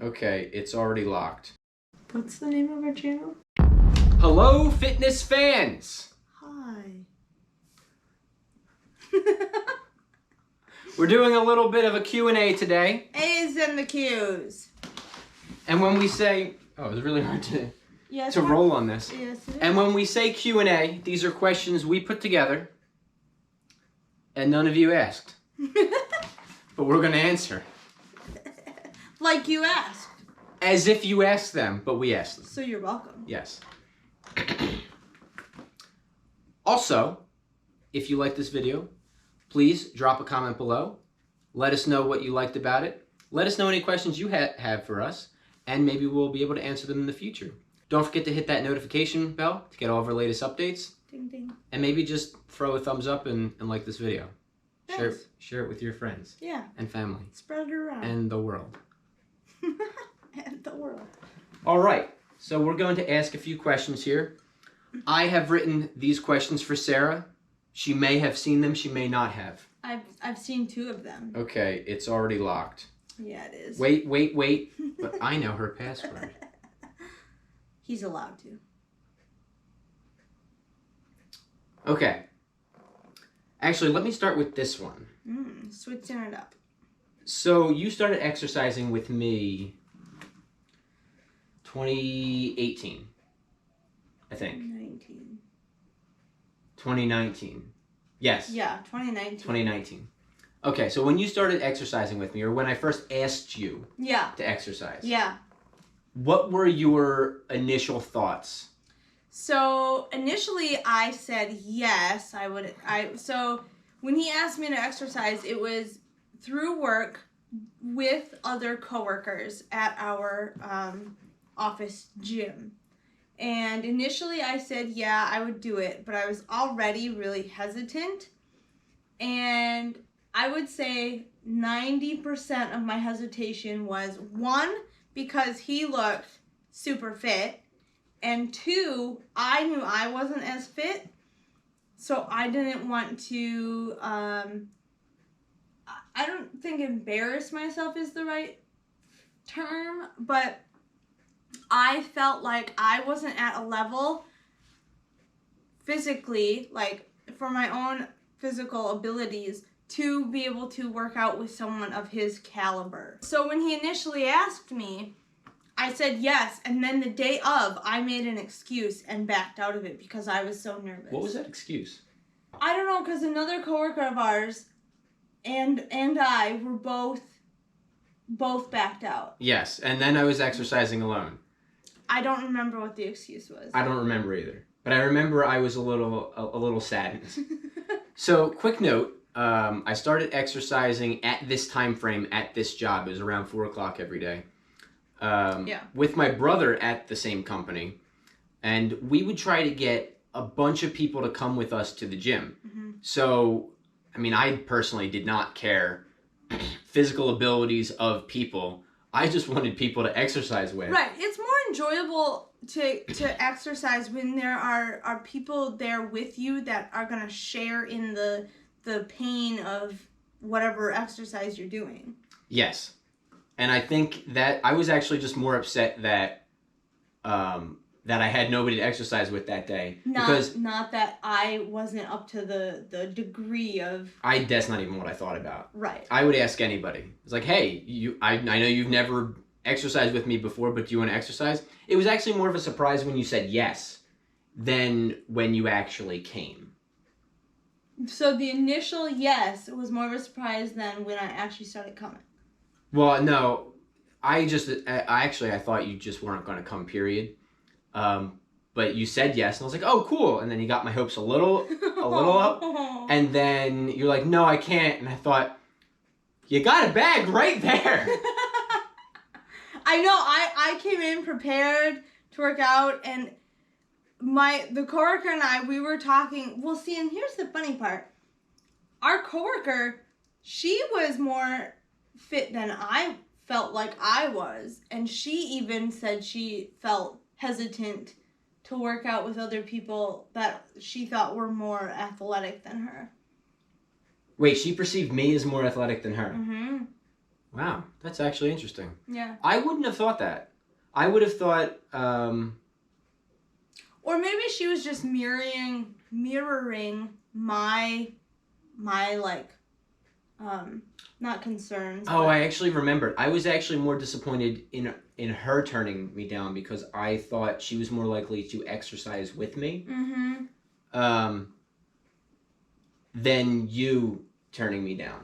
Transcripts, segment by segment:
Okay, it's already locked. What's the name of our channel? Hello, fitness fans! Hi. We're doing a little bit of a Q&A today. A's and the Q's. And when we say... Oh, it's really hard to roll on this. Yes, it is. And when we say Q&A, these are questions we put together and none of you asked. But we're going to answer. Like you asked. As if you asked them, but we asked them. So you're welcome. Yes. Also, if you like this video, please drop a comment below. Let us know what you liked about it. Let us know any questions you have for us, and maybe we'll be able to answer them in the future. Don't forget to hit that notification bell to get all of our latest updates. Ding ding. And maybe just throw a thumbs up and like this video. Thanks. Share it with your friends. Yeah. And family. Spread it around. And the world. And the world. All right. So we're going to ask a few questions here. I have written these questions for Sarah. She may have seen them. She may not have. I've seen 2 of them. Okay. It's already locked. Yeah, it is. Wait. But I know her password. He's allowed to. Okay. Actually, let me start with this one. Switching it up. So you started exercising with me 2018, I think. 2019. Yes. Yeah, 2019. 2019. Okay, so when you started exercising with me, or when I first asked you to exercise, what were your initial thoughts? So initially I said yes, I would. So when he asked me to exercise, it was through work with other coworkers at our office gym. And initially I said, yeah, I would do it, but I was already really hesitant. And I would say 90% of my hesitation was 1, because he looked super fit, and 2, I knew I wasn't as fit, so I didn't want to, I don't think embarrass myself is the right term, but I felt like I wasn't at a level physically, like for my own physical abilities, to be able to work out with someone of his caliber. So when he initially asked me, I said yes, and then the day of, I made an excuse and backed out of it because I was so nervous. What was that excuse? I don't know, because another coworker of ours and I were both backed out. Yes, and then I was exercising alone. I don't remember what the excuse was. I don't remember either, but I remember I was a little saddened. So, quick note, I started exercising at this time frame at this job. It was around 4 o'clock every day. With my brother at the same company, and we would try to get a bunch of people to come with us to the gym. So, I mean, I personally did not care physical abilities of people. I just wanted people to exercise with. Right. It's more enjoyable to exercise when there are people there with you that are going to share in the pain of whatever exercise you're doing. Yes. And I think that I was actually just more upset that that I had nobody to exercise with that day. Not that I wasn't up to the degree of... That's not even what I thought about. Right. I would ask anybody. It's like, hey, I know you've never exercised with me before, but do you want to exercise? It was actually more of a surprise when you said yes than when you actually came. So the initial yes was more of a surprise than when I actually started coming. Well, no, I thought you just weren't going to come, period. But you said yes, and I was like, oh, cool. And then you got my hopes a little up. And then you're like, no, I can't. And I thought, you got a bag right there. I know, I came in prepared to work out, and the coworker and I, we were talking. Well, see, and here's the funny part. Our coworker, she was more fit than I felt like I was, and she even said she felt hesitant to work out with other people that she thought were more athletic than her. Wait, she perceived me as more athletic than her? Mm-hmm. Wow, that's actually interesting. Yeah. I wouldn't have thought that. I would have thought, Or maybe she was just mirroring my like not concerns. oh, but I actually remembered. I was actually more disappointed in her turning me down because I thought she was more likely to exercise with me than you turning me down.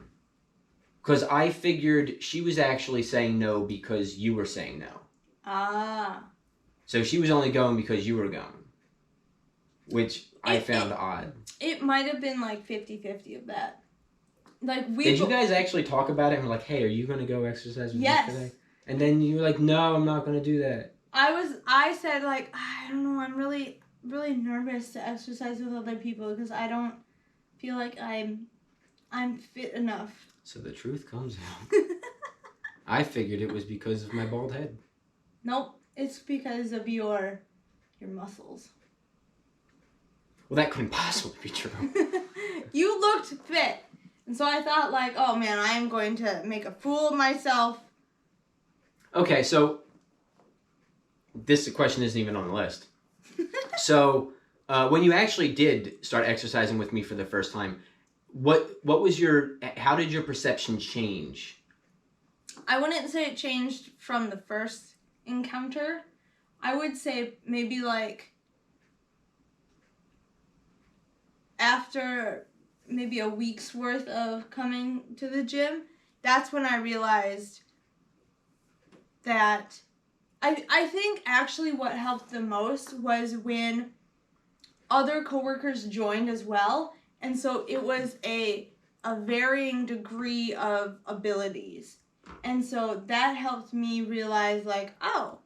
Because I figured she was actually saying no because you were saying no. Ah. So she was only going because you were going, which I found odd. It might have been like 50-50 of that. Like Did you guys actually talk about it and were like, hey, are you going to go exercise with me today? And then you were like, no, I'm not going to do that. I said like, I don't know, I'm really nervous to exercise with other people because I don't feel like I'm fit enough. So the truth comes out. I figured it was because of my bald head. Nope, it's because of your muscles. Well, that couldn't possibly be true. You looked fit. And so I thought like, oh man, I am going to make a fool of myself. Okay, so this question isn't even on the list. So when you actually did start exercising with me for the first time, how did your perception change? I wouldn't say it changed from the first encounter. I would say maybe like after maybe a week's worth of coming to the gym, that's when I realized that I think actually what helped the most was when other coworkers joined as well, and so it was a varying degree of abilities. And so that helped me realize like, oh,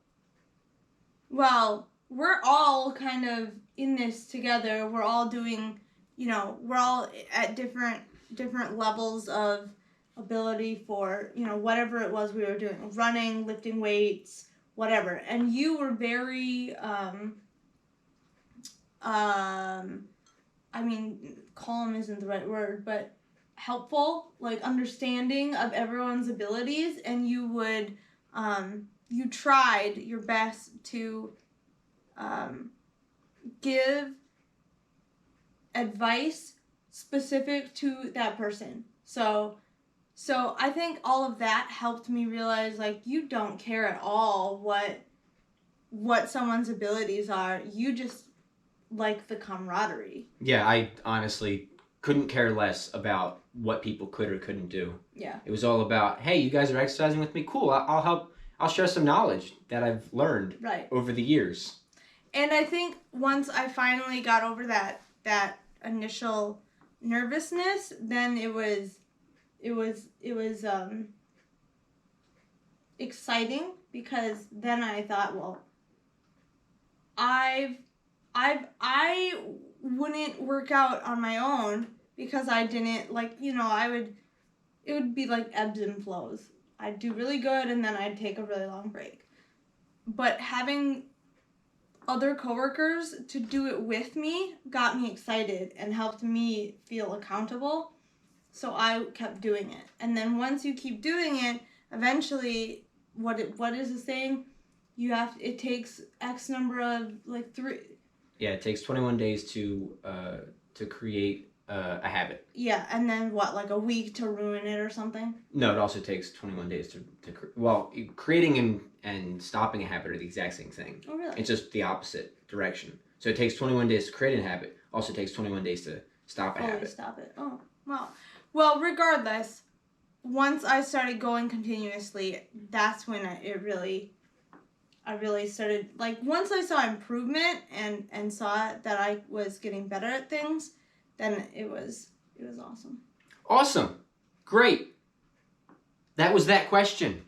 well, we're all kind of in this together. We're all doing, we're all at different levels of ability for, whatever it was we were doing, running, lifting weights, whatever. And you were very, I mean, calm isn't the right word, but helpful, like understanding of everyone's abilities, and you would, you tried your best to give advice specific to that person. So I think all of that helped me realize like you don't care at all what someone's abilities are. You just like the camaraderie. Yeah, I honestly couldn't care less about what people could or couldn't do. Yeah. It was all about, hey, you guys are exercising with me? Cool, I'll help. I'll share some knowledge that I've learned over the years. And I think once I finally got over that initial nervousness, then it was exciting, because then I thought, well, I wouldn't work out on my own because I didn't it would be like ebbs and flows. I'd do really good and then I'd take a really long break. But having other coworkers to do it with me got me excited and helped me feel accountable. So I kept doing it. And then once you keep doing it, eventually, what is the saying? It takes X number of like 3. Yeah, it takes 21 days to create a habit. Yeah, and then what, like a week to ruin it or something? No, it also takes 21 days to creating and stopping a habit are the exact same thing. Oh, really? It's just the opposite direction. So it takes 21 days to create a habit. Also takes 21 days to stop a habit. Stop it. Oh, wow. Well, regardless, once I started going continuously, that's when I really started, like, once I saw improvement and saw that I was getting better at things, then it was awesome. Awesome. Great. That was that question.